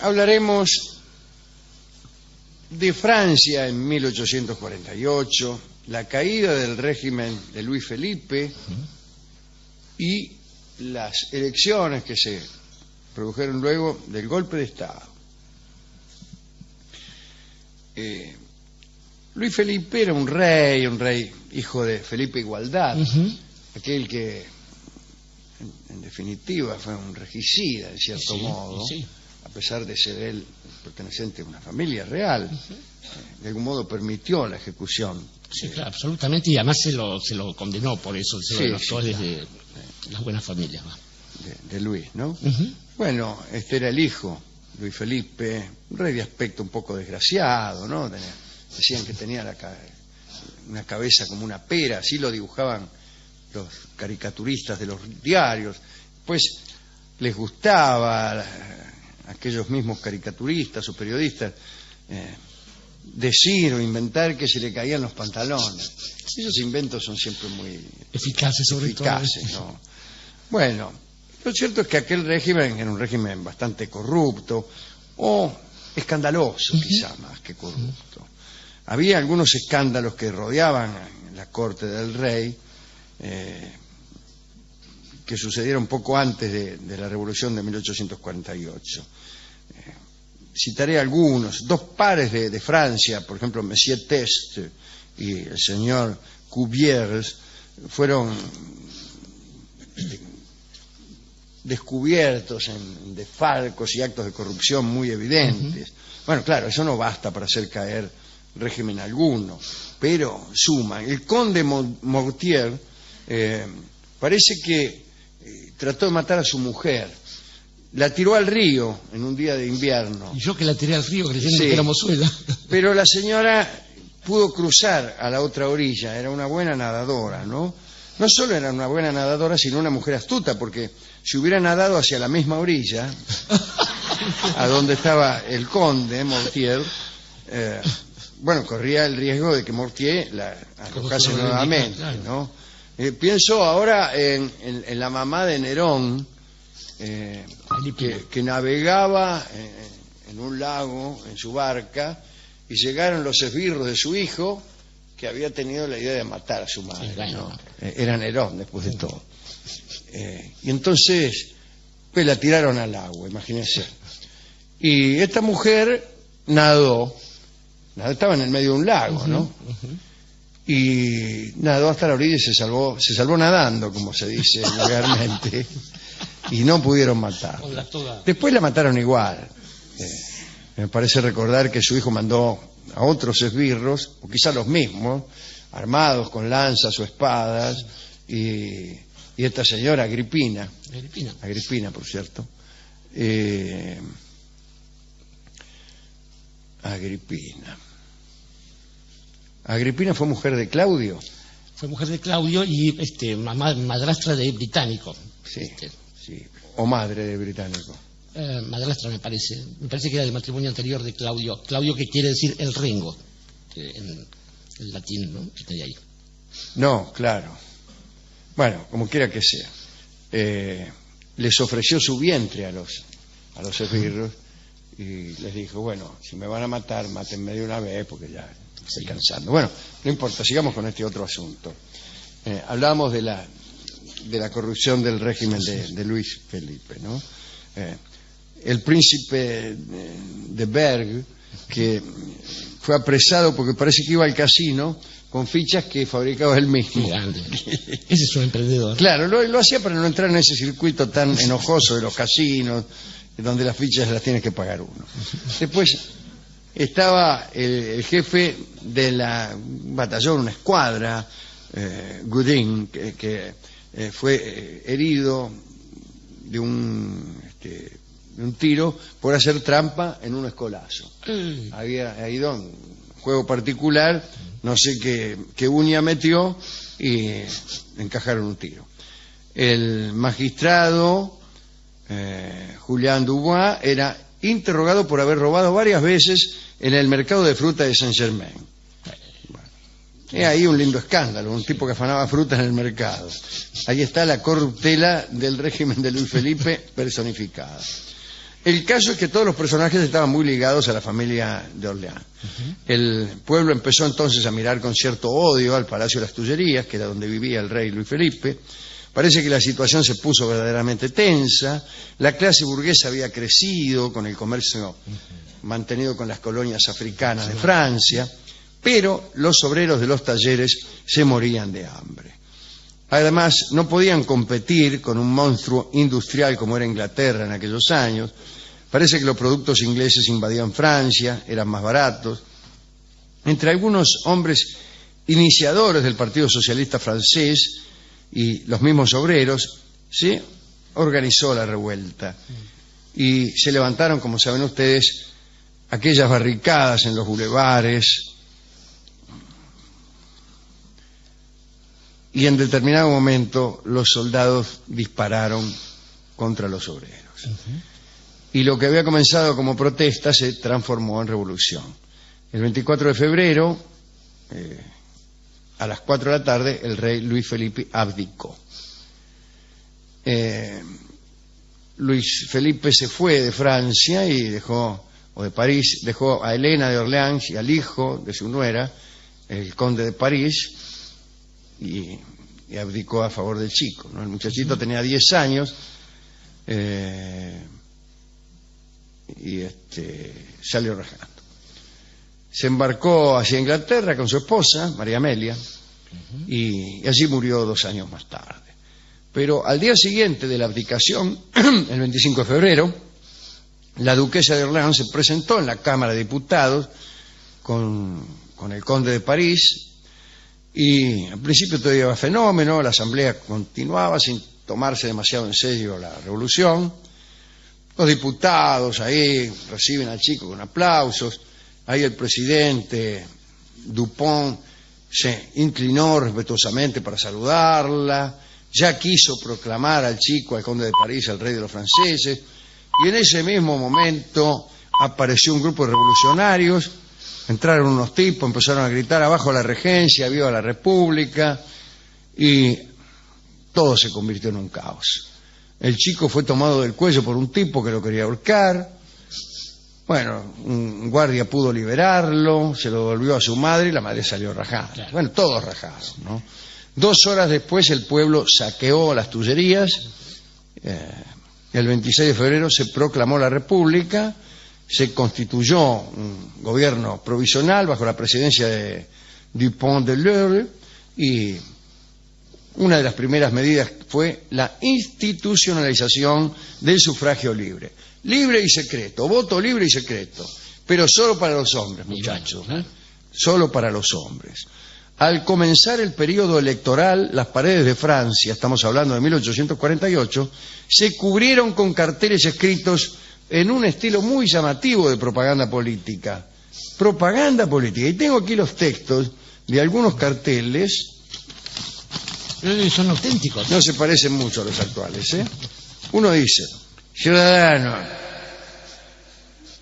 Hablaremos de Francia en 1848, la caída del régimen de Luis Felipe y las elecciones que se produjeron luego del golpe de Estado. Luis Felipe era un rey hijo de Felipe Igualdad, aquel que en definitiva fue un regicida en cierto modo, a pesar de ser él perteneciente a una familia real, de algún modo permitió la ejecución. Sí, claro, absolutamente, y además se lo condenó por eso, se lo notó desde las buenas familias. De Luis, ¿no? Bueno, este era el hijo, Luis Felipe, un rey de aspecto un poco desgraciado, ¿no? Decían que tenía una cabeza como una pera, así lo dibujaban los caricaturistas de los diarios. Pues les gustaba a aquellos mismos caricaturistas o periodistas decir o inventar que se le caían los pantalones. Esos inventos son siempre muy eficaces, sobre todo. ¿no? Bueno, lo cierto es que aquel régimen era un régimen bastante corrupto o escandaloso, quizá más que corrupto. Había algunos escándalos que rodeaban la corte del rey, que sucedieron poco antes de la revolución de 1848. Citaré algunos. Dos pares de Francia, por ejemplo, Monsieur Test y el señor Cuviers, fueron descubiertos en desfalcos y actos de corrupción muy evidentes. Bueno, claro, eso no basta para hacer caer régimen alguno, pero suman. El conde Mortier parece que trató de matar a su mujer, la tiró al río en un día de invierno. Y yo que la tiré al río creyendo que era mozuela. Pero la señora pudo cruzar a la otra orilla, era una buena nadadora, ¿no? No solo era una buena nadadora, sino una mujer astuta, porque si hubiera nadado hacia la misma orilla, a donde estaba el conde Mortier, bueno, corría el riesgo de que Mortier la arrojase nuevamente, ¿no? Pienso ahora en la mamá de Nerón, que navegaba en un lago, en su barca, y llegaron los esbirros de su hijo, que había tenido la idea de matar a su madre, ¿no? Era Nerón, después de todo. Y entonces, pues la tiraron al agua, imagínense. Y esta mujer nadó, estaba en el medio de un lago, ¿no? Y nadó hasta la orilla y se salvó nadando, como se dice vulgarmente, y no pudieron matarla. Después la mataron igual. Me parece recordar que su hijo mandó a otros esbirros, o quizá los mismos, armados con lanzas o espadas, y esta señora Agripina, por cierto, Agripina fue mujer de Claudio. Fue mujer de Claudio y madrastra de Británico. Sí, o madre de Británico. Madrastra me parece que era del matrimonio anterior de Claudio. Claudio, que quiere decir el rengo, en el latín, ¿no? Está ahí. No, claro. Bueno, como quiera que sea. Les ofreció su vientre a los esbirros y les dijo, bueno, si me van a matar, mátenme de una vez porque ya estoy cansando. Bueno, no importa, sigamos con este otro asunto. Hablábamos de la corrupción del régimen de Luis Felipe, ¿no? El príncipe de Berg, que fue apresado porque parece que iba al casino con fichas que fabricaba él mismo. Grande. Ese es un emprendedor. Claro, lo hacía para no entrar en ese circuito tan enojoso de los casinos, donde las fichas las tiene que pagar uno. Después estaba el jefe de un batallón, una escuadra, Goudin, que fue herido de un tiro por hacer trampa en un escolazo. Había ido a un juego particular, no sé qué uña metió y encajaron un tiro. El magistrado Julián Dubois era interrogado por haber robado varias veces en el mercado de fruta de Saint-Germain. Bueno, ahí un lindo escándalo, un tipo que afanaba fruta en el mercado. Ahí está la corruptela del régimen de Luis Felipe personificada. El caso es que todos los personajes estaban muy ligados a la familia de Orleans. El pueblo empezó entonces a mirar con cierto odio al Palacio de las Tullerías, que era donde vivía el rey Luis Felipe. Parece que la situación se puso verdaderamente tensa. La clase burguesa había crecido con el comercio mantenido con las colonias africanas de Francia, pero los obreros de los talleres se morían de hambre. Además, no podían competir con un monstruo industrial como era Inglaterra en aquellos años. Parece que los productos ingleses invadían Francia, eran más baratos. Entre algunos hombres iniciadores del Partido Socialista francés y los mismos obreros, se organizó la revuelta. Y se levantaron, como saben ustedes, aquellas barricadas en los bulevares. Y en determinado momento los soldados dispararon contra los obreros. Y lo que había comenzado como protesta se transformó en revolución. El 24 de febrero, a las 4 de la tarde, el rey Luis Felipe abdicó. Luis Felipe se fue de Francia y o de París, dejó a Helena de Orleans y al hijo de su nuera, el conde de París, y abdicó a favor del chico, ¿no? El muchachito tenía 10 años y salió rajando. Se embarcó hacia Inglaterra con su esposa, María Amelia, y allí murió 2 años más tarde. Pero al día siguiente de la abdicación, el 25 de febrero, la duquesa de Orleans se presentó en la Cámara de Diputados con el conde de París. Y al principio todo iba fenómeno, la asamblea continuaba sin tomarse demasiado en serio la revolución. Los diputados ahí reciben al chico con aplausos. Ahí el presidente Dupont se inclinó respetuosamente para saludarla. Ya quiso proclamar al chico, al conde de París, el rey de los franceses. Y en ese mismo momento apareció un grupo de revolucionarios. Entraron unos tipos, empezaron a gritar abajo la regencia, viva la república, y todo se convirtió en un caos. El chico fue tomado del cuello por un tipo que lo quería ahorcar. Bueno, un guardia pudo liberarlo, se lo devolvió a su madre y la madre salió rajada. Claro. Bueno, todos rajados, ¿no? 2 horas después el pueblo saqueó las Tullerías. El 26 de febrero se proclamó la república. Se constituyó un gobierno provisional bajo la presidencia de Dupont de l'Eure y una de las primeras medidas fue la institucionalización del sufragio libre. Libre y secreto, voto libre y secreto, pero solo para los hombres, muchachos, ¿eh? Solo para los hombres. Al comenzar el periodo electoral, las paredes de Francia, estamos hablando de 1848, se cubrieron con carteles escritos en un estilo muy llamativo de propaganda política. Propaganda política. Y tengo aquí los textos de algunos carteles. Son auténticos. No se parecen mucho a los actuales, ¿eh? Uno dice: ciudadano,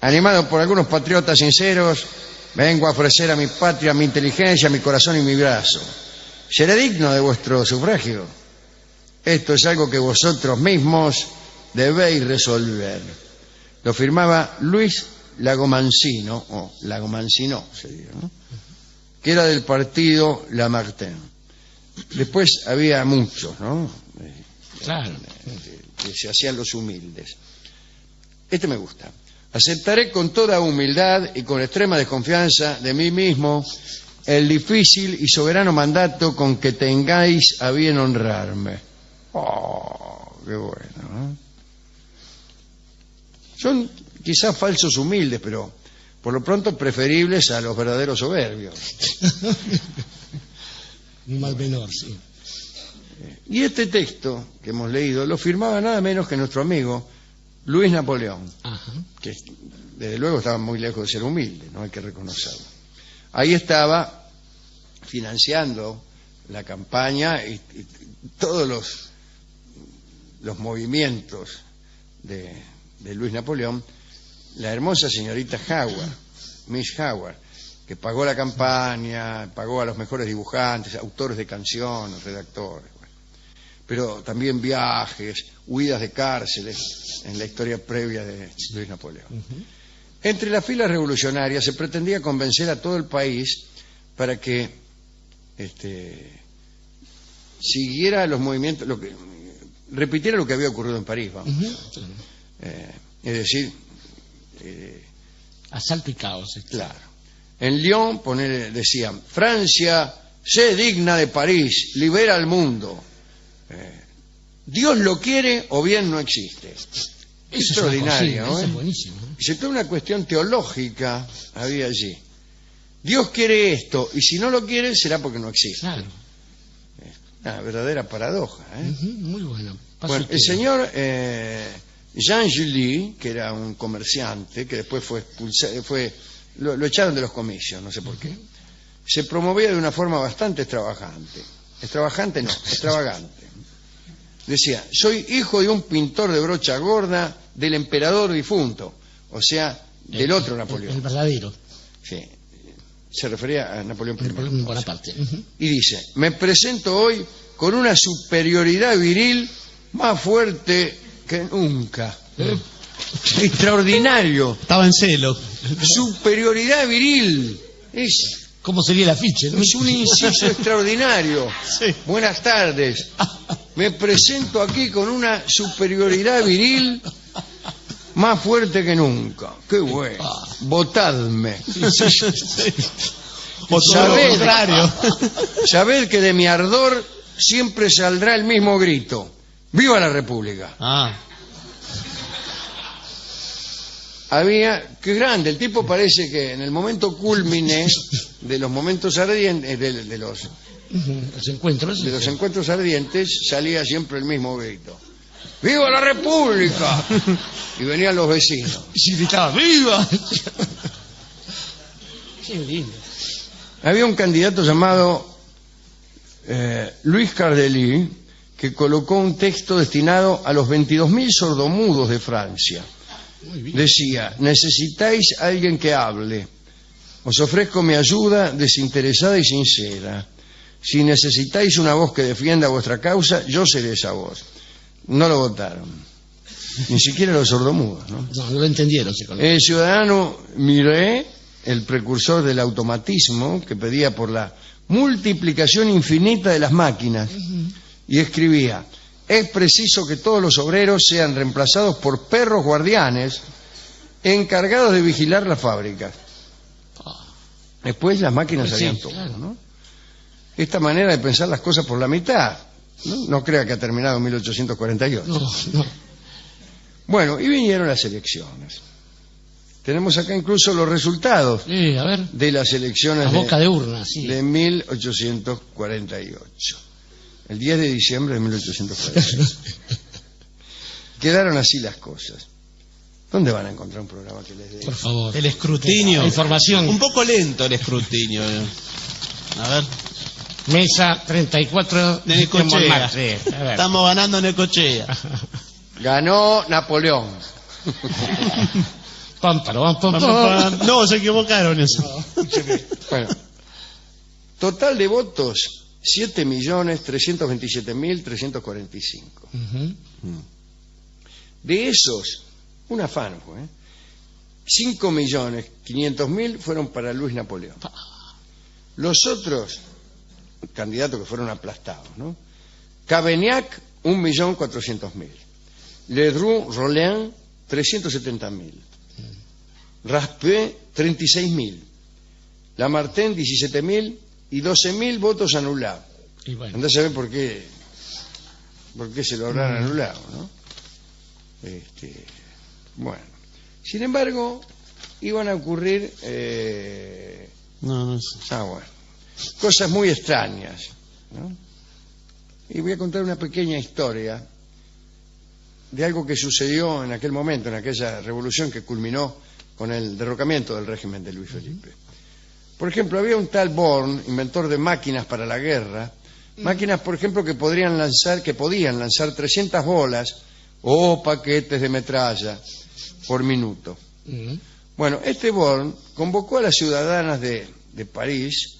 animado por algunos patriotas sinceros, vengo a ofrecer a mi patria mi inteligencia, mi corazón y mi brazo. ¿Seré digno de vuestro sufragio? Esto es algo que vosotros mismos debéis resolver. Lo firmaba Luis Lagomancino, o Lagomancino, sería, ¿no? Que era del partido Lamartine. Después había muchos, ¿no? Claro. Que se hacían los humildes. Este me gusta. Aceptaré con toda humildad y con extrema desconfianza de mí mismo el difícil y soberano mandato con que tengáis a bien honrarme. Oh, qué bueno, ¿no? Son quizás falsos humildes, pero por lo pronto preferibles a los verdaderos soberbios. Un mal menor, sí. Y este texto que hemos leído lo firmaba nada menos que nuestro amigo Luis Napoleón, que desde luego estaba muy lejos de ser humilde, no hay que reconocerlo. Ahí estaba financiando la campaña y todos los movimientos de Luis Napoleón, la hermosa señorita Howard, Miss Howard, que pagó la campaña, pagó a los mejores dibujantes, autores de canciones, redactores. Bueno. pero también viajes, huidas de cárceles en la historia previa de Luis Napoleón. Entre las filas revolucionarias se pretendía convencer a todo el país para que siguiera los movimientos, repitiera lo que había ocurrido en París, vamos. Es decir, asalto y caos. Claro. En Lyon decían: Francia, sé digna de París, libera al mundo. Dios lo quiere o bien no existe. Extraordinario, eso es buenísimo. Y se toda una cuestión teológica había allí. Dios quiere esto, y si no lo quiere será porque no existe. Claro. Una verdadera paradoja. Muy bueno. Bueno, el señor Jean Julie, que era un comerciante, que después fue expulsado, lo echaron de los comicios, no sé por qué, se promovía de una forma bastante extravagante. Extravagante no, extravagante. Decía: soy hijo de un pintor de brocha gorda del emperador difunto, o sea, del otro Napoleón. El verdadero. Sí, se refería a Napoleón I. Napoleón Bonaparte. Y dice: me presento hoy con una superioridad viril más fuerte que nunca. Extraordinario. Estaba en celo. Superioridad viril. ¿Cómo sería el afiche, no? Es un inciso extraordinario. Sí. Buenas tardes. Me presento aquí con una superioridad viril más fuerte que nunca. Qué bueno. Votadme. O todo lo contrario. Sabed que de mi ardor siempre saldrá el mismo grito: ¡viva la República! Qué grande, el tipo parece que en el momento cúlmine de los momentos ardientes, de los encuentros ardientes, salía siempre el mismo grito: ¡viva la República! Y venían los vecinos. Y gritaba: ¡viva! Qué lindo. Había un candidato llamado Luis Cardelí, que colocó un texto destinado a los 22.000 sordomudos de Francia. Decía: necesitáis alguien que hable. Os ofrezco mi ayuda desinteresada y sincera. Si necesitáis una voz que defienda vuestra causa, yo seré esa voz. No lo votaron. Ni siquiera los sordomudos, ¿no? No lo entendieron. El ciudadano Miret, el precursor del automatismo, que pedía por la multiplicación infinita de las máquinas, y escribía: es preciso que todos los obreros sean reemplazados por perros guardianes encargados de vigilar las fábricas. Después las máquinas harían todo, ¿no? Esta manera de pensar las cosas por la mitad, no crea que ha terminado en 1848. No. Bueno, y vinieron las elecciones. Tenemos acá incluso los resultados a ver. de las elecciones boca de urna, sí. de 1848. El 10 de diciembre de 1848. Quedaron así las cosas. ¿Dónde van a encontrar un programa que les dé? Por favor. El escrutinio. La información. Un poco lento el escrutinio. A ver. Mesa 34 de Necochea. Estamos ganando Necochea. Ganó Napoleón. No, se equivocaron eso. Bueno, total de votos 7.327.345. De esos, un afán fue, 5.500.000 fueron para Luis Napoleón. Los otros candidatos que fueron aplastados, ¿no? Cavaignac, 1.400.000. Ledru-Rollin, 370.000. Raspail, 36.000. Lamartine, 17.000 y 12.000 votos anulados. Bueno. Andá a saber por qué se lo habrán anulado, ¿no? Bueno, sin embargo, iban a ocurrir cosas muy extrañas, ¿no? Y voy a contar una pequeña historia de algo que sucedió en aquel momento, en aquella revolución que culminó con el derrocamiento del régimen de Luis Felipe. Por ejemplo, había un tal Born, inventor de máquinas para la guerra, máquinas, por ejemplo, que podían lanzar 300 bolas o paquetes de metralla por minuto. Bueno, este Born convocó a las ciudadanas de París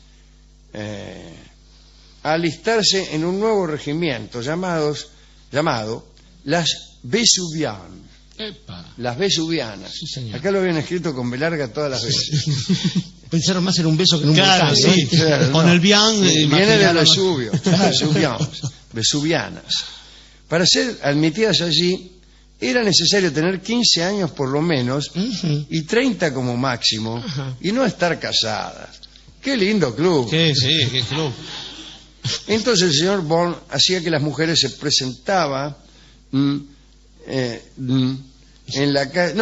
a alistarse en un nuevo regimiento llamado las Vesuvianas. Epa. Las Vesuvianas. Sí, señor. Acá lo habían escrito con B larga todas las veces. Pensaron más en un beso que en un Claro, volcán, ¿no? sí. Claro, Con no. el bien. Viene del Vesubio. Vesuvianas. Para ser admitidas allí era necesario tener 15 años por lo menos y 30 como máximo y no estar casadas. Qué lindo club. Sí, qué club. Entonces el señor Bourne hacía que las mujeres se presentaran en la calle,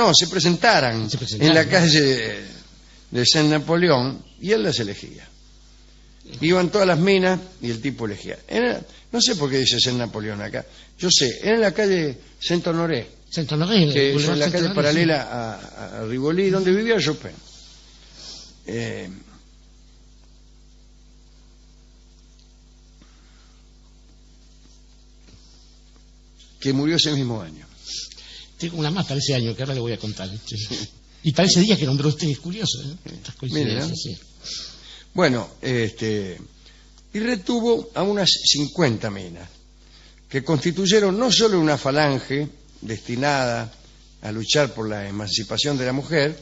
en la calle de Saint Napoleón y él las elegía. Iban todas las minas y el tipo elegía. No sé por qué dice Saint Napoleón acá. Yo sé, era en la calle Saint-Honoré, que es en la calle paralela a Rivoli, donde vivía Chopin. Que murió ese mismo año. Tengo una más para ese año que ahora le voy a contar. Y para ese día que nombró usted, es curioso, ¿eh? Estas coincidencias, Mire, sí. Bueno, y retuvo a unas 50 minas, que constituyeron no solo una falange destinada a luchar por la emancipación de la mujer,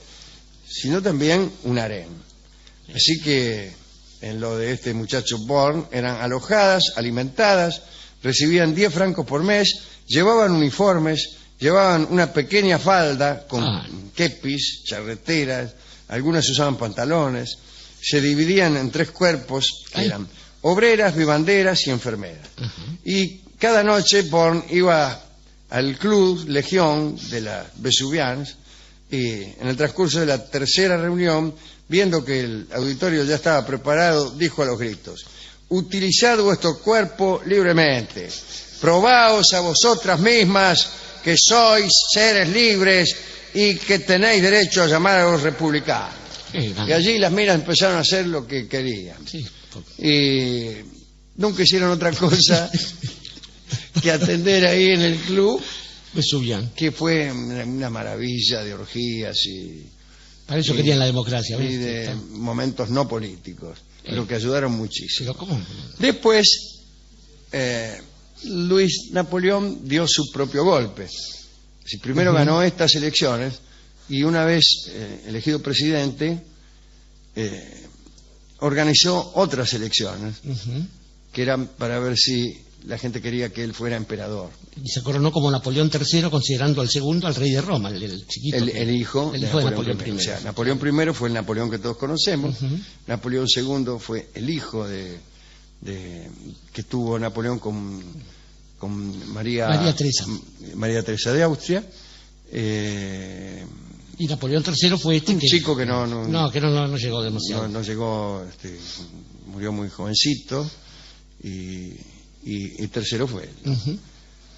sino también un harén. Así que en lo de este muchacho Bourne eran alojadas, alimentadas, recibían 10 francos por mes, llevaban uniformes, llevaban una pequeña falda con kepis, charreteras, algunas usaban pantalones, se dividían en 3 cuerpos, que eran obreras, vivanderas y enfermeras. Y cada noche Bourne iba al club Legión de las Vesuvianas y en el transcurso de la tercera reunión, viendo que el auditorio ya estaba preparado, dijo a los gritos: utilizad vuestro cuerpo libremente, probaos a vosotras mismas que sois seres libres y que tenéis derecho a llamar a los republicanos. Y allí las minas empezaron a hacer lo que querían. Sí, Y nunca hicieron otra cosa que atender ahí en el club, Vesuvian. que fue una maravilla de orgías Para eso querían la democracia. y ¿ves? de momentos no políticos, pero que ayudaron muchísimo. Pero ¿cómo? Después, Luis Napoleón dio su propio golpe. Si primero ganó estas elecciones y una vez elegido presidente, organizó otras elecciones que eran para ver si la gente quería que él fuera emperador. Y se coronó como Napoleón III, considerando al segundo al rey de Roma, el chiquito. El hijo de Napoleón I. O sea, Napoleón I fue el Napoleón que todos conocemos. Napoleón II fue el hijo que tuvo Napoleón con María Teresa de Austria. Y Napoleón III fue un chico que no llegó demasiado. No llegó, murió muy jovencito y tercero fue él.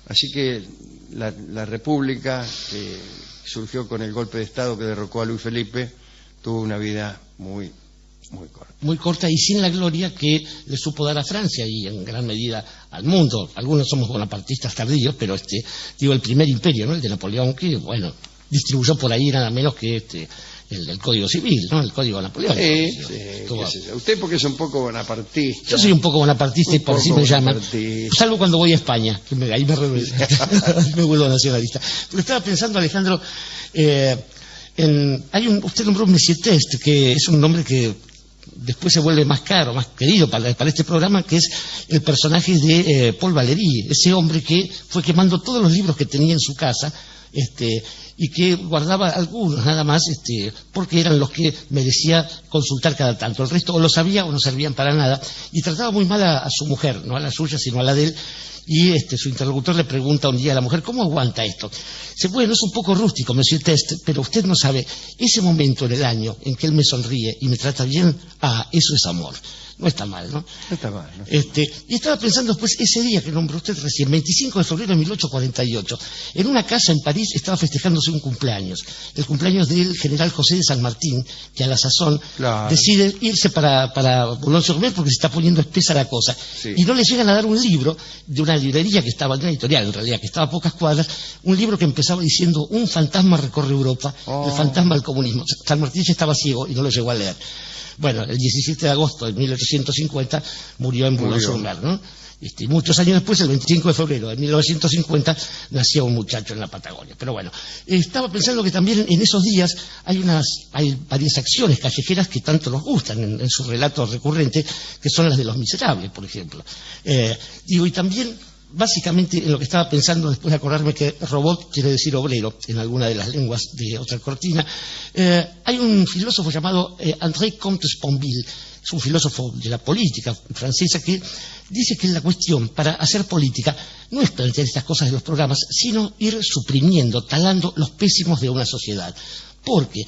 Así que la República, que surgió con el golpe de Estado que derrocó a Luis Felipe, tuvo una vida muy corta. Muy corta y sin la gloria que le supo dar a Francia y en gran medida al mundo. Algunos somos bonapartistas tardíos, pero el primer imperio, ¿no? El de Napoleón, que bueno, distribuyó por ahí nada menos que el Código Civil, ¿no? El Código Napoleón. Sí, usted porque es un poco bonapartista. Yo soy un poco bonapartista y por sí me llaman. Salvo cuando voy a España, que ahí me vuelvo nacionalista. Pero estaba pensando, Alejandro, usted nombró un Monsieur Test, que es un nombre que después se vuelve más caro, más querido para este programa, que es el personaje de Paul Valéry, ese hombre que fue quemando todos los libros que tenía en su casa, y que guardaba algunos nada más, porque eran los que merecía consultar cada tanto. El resto o lo sabía o no servían para nada, y trataba muy mal a su mujer, no a la suya sino a la de él. Y su interlocutor le pregunta un día a la mujer: ¿cómo aguanta esto? Dice: bueno, es un poco rústico, Monsieur Test, pero usted no sabe, ese momento en el año en que él me sonríe y me trata bien, eso es amor. No está mal, ¿no? No está mal. No. Y estaba pensando después, ese día que nombró usted recién, 25 de febrero de 1848, en una casa en París estaba festejando celebrándose un cumpleaños, el cumpleaños del general José de San Martín, que a la sazón Claro. decide irse para Boulogne-sur-Mer porque se está poniendo espesa la cosa. Sí. Y no le llegan a dar un libro de una librería que estaba, de una editorial en realidad, que estaba a pocas cuadras, un libro que empezaba diciendo: un fantasma recorre Europa, el fantasma del comunismo. San Martín ya estaba ciego y no lo llegó a leer. Bueno, el 17 de agosto de 1850 murió en Boulogne-sur-Mer, ¿no? Muchos años después, el 25 de febrero de 1950, nació un muchacho en la Patagonia. Pero bueno, estaba pensando que también en esos días hay varias acciones callejeras que tanto nos gustan en su relato recurrente, que son las de Los Miserables, por ejemplo. Y también, básicamente, en lo que estaba pensando después de acordarme que robot quiere decir obrero en alguna de las lenguas de otra cortina, hay un filósofo llamado André Comte-Sponville, es un filósofo de la política francesa, que dice que la cuestión para hacer política no es plantear estas cosas de los programas, sino ir suprimiendo, talando los pésimos de una sociedad. Porque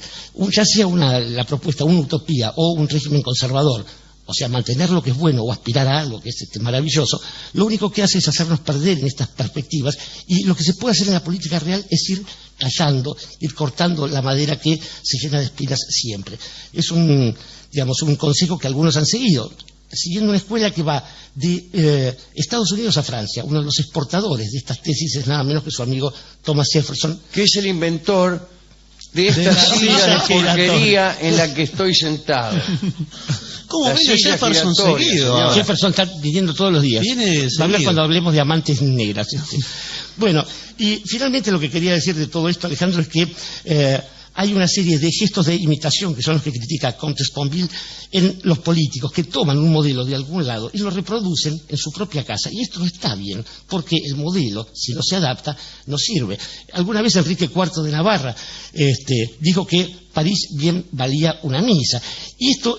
ya sea la propuesta, una utopía o un régimen conservador, o sea, mantener lo que es bueno o aspirar a algo que es maravilloso, lo único que hace es hacernos perder en estas perspectivas, y lo que se puede hacer en la política real es ir callando, ir cortando la madera que se llena de espinas siempre. Es un consejo que algunos han seguido, siguiendo una escuela que va de Estados Unidos a Francia. Uno de los exportadores de estas tesis es nada menos que su amigo Thomas Jefferson, que es el inventor de esta silla de porquería en la que estoy sentado. ¿Cómo La viene silla Jefferson giratoria, seguido? señor. Jefferson está viniendo todos los días. Viene Va a hablar seguido. cuando hablemos de amantes negras. Bueno, y finalmente lo que quería decir de todo esto, Alejandro, es que hay una serie de gestos de imitación, que son los que critica Comte-Sponville, en los políticos, que toman un modelo de algún lado y lo reproducen en su propia casa. Y esto no está bien, porque el modelo, si no se adapta, no sirve. Alguna vez Enrique IV de Navarra dijo que París bien valía una misa. Y esto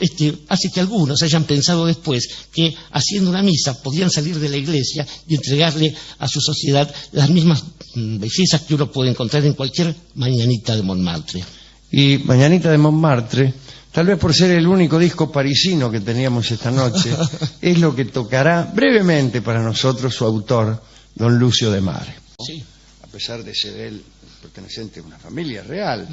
hace que algunos hayan pensado después que haciendo una misa podían salir de la iglesia y entregarle a su sociedad las mismas bellezas que uno puede encontrar en cualquier mañanita de Montmartre. Y Mañanita de Montmartre, tal vez por ser el único disco parisino que teníamos esta noche, es lo que tocará brevemente para nosotros su autor, don Lucio de Mare. Sí. A pesar de ser él perteneciente a una familia real,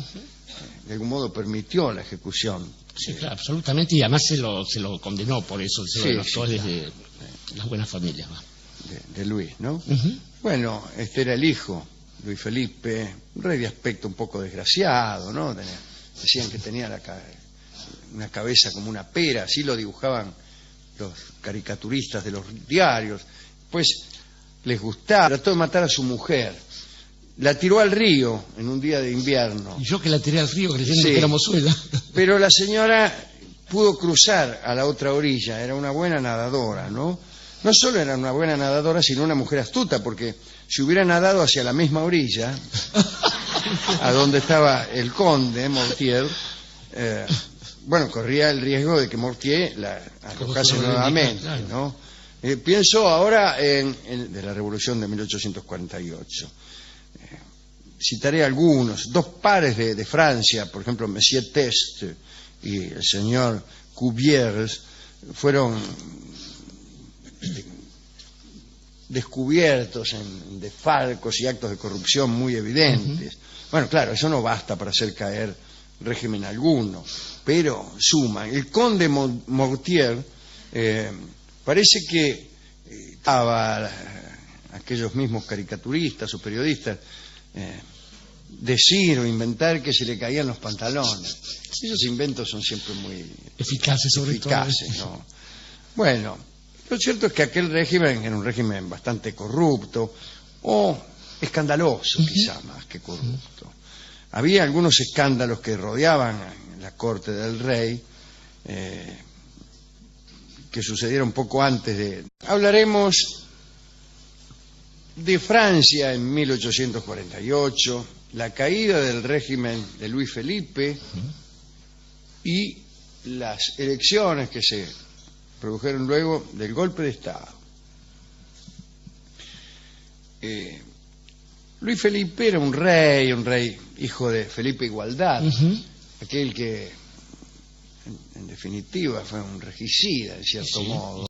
de algún modo permitió la ejecución. Sí, claro, absolutamente, y además se lo condenó por eso, Sí, de los sí, autores claro. de las buenas familias. ¿Va? De Luis, ¿no? Ujú. Bueno, este era el hijo, Luis Felipe, un rey de aspecto un poco desgraciado, ¿no? Decían que tenía una cabeza como una pera, así lo dibujaban los caricaturistas de los diarios. Pues les gustaba, trató de matar a su mujer, la tiró al río en un día de invierno, Y yo que la tiré al río creyendo Sí. que era mozuela. pero la señora pudo cruzar a la otra orilla, era una buena nadadora, ¿no? No solo era una buena nadadora, sino una mujer astuta, porque si hubiera nadado hacia la misma orilla, a donde estaba el conde Mortier, bueno, corría el riesgo de que Mortier la arrojase nuevamente, claro. ¿no? Pienso ahora de la Revolución de 1848. Citaré algunos, dos pares de Francia, por ejemplo, Monsieur Test y el señor Cuviers, fueron descubiertos en desfalcos y actos de corrupción muy evidentes. Bueno, claro, eso no basta para hacer caer régimen alguno, pero suma. El conde Mortier parece que estaba aquellos mismos caricaturistas o periodistas decir o inventar que se le caían los pantalones. Esos inventos son siempre muy Eficaces, sobre eficaces, todo. ¿no? Bueno, lo cierto es que aquel régimen era un régimen bastante corrupto o escandaloso, quizá más que corrupto. Había algunos escándalos que rodeaban la corte del rey, que sucedieron poco antes de... Hablaremos de Francia en 1848, la caída del régimen de Luis Felipe y las elecciones que se produjeron luego del golpe de Estado. Luis Felipe era un rey hijo de Felipe Igualdad, aquel que en definitiva fue un regicida, en cierto modo.